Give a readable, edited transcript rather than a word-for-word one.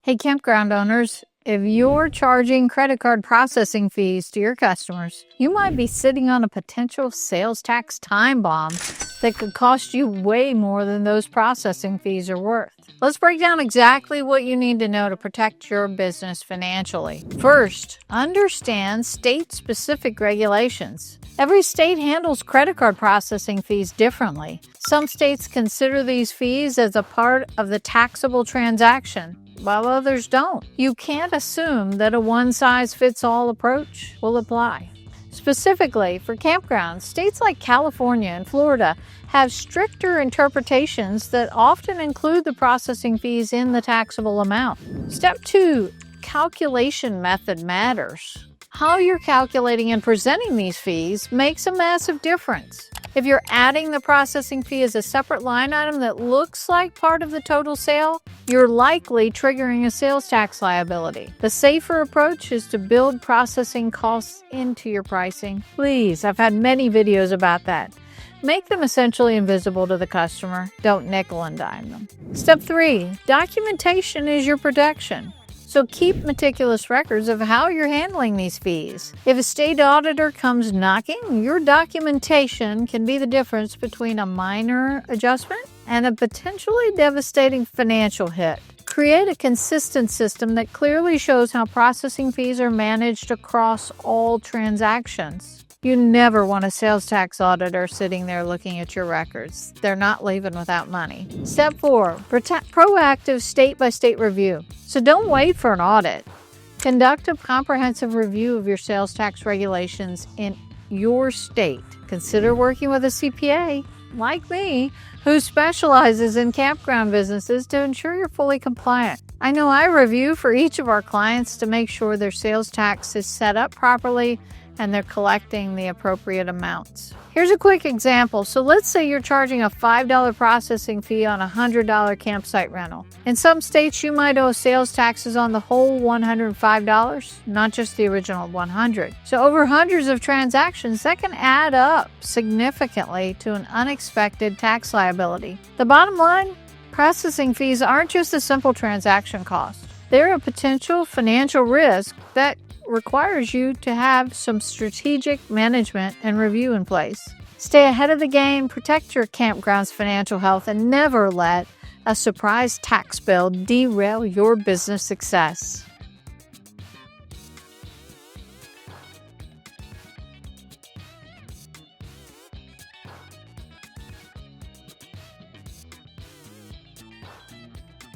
Hey, campground owners, if you're charging credit card processing fees to your customers, you might be sitting on a potential sales tax time bomb that could cost you way more than those processing fees are worth. Let's break down exactly what you need to know to protect your business financially. First, understand state-specific regulations. Every state handles credit card processing fees differently. Some states consider these fees as a part of the taxable transaction, while others don't. You can't assume that a one-size-fits-all approach will apply. Specifically, for campgrounds, states like California and Florida have stricter interpretations that often include the processing fees in the taxable amount. Step 2, calculation method matters. How you're calculating and presenting these fees makes a massive difference. If you're adding the processing fee as a separate line item that looks like part of the total sale, you're likely triggering a sales tax liability. The safer approach is to build processing costs into your pricing. Please, I've had many videos about that. Make them essentially invisible to the customer. Don't nickel and dime them. Step 3, documentation is your protection. So keep meticulous records of how you're handling these fees. If a state auditor comes knocking, your documentation can be the difference between a minor adjustment and a potentially devastating financial hit. Create a consistent system that clearly shows how processing fees are managed across all transactions. You never want a sales tax auditor sitting there looking at your records. They're not leaving without money. Step 4, proactive state-by-state review. So don't wait for an audit. Conduct a comprehensive review of your sales tax regulations in your state. Consider working with a CPA, like me, who specializes in campground businesses to ensure you're fully compliant. I know I review for each of our clients to make sure their sales tax is set up properly and they're collecting the appropriate amounts. Here's a quick example. So let's say you're charging a $5 processing fee on a $100 campsite rental. In some states, you might owe sales taxes on the whole $105, not just the original $100. So over hundreds of transactions, that can add up significantly to an unexpected tax liability. The bottom line, processing fees aren't just a simple transaction cost. They're a potential financial risk that requires you to have some strategic management and review in place. Stay ahead of the game, protect your campground's financial health, and never let a surprise tax bill derail your business success.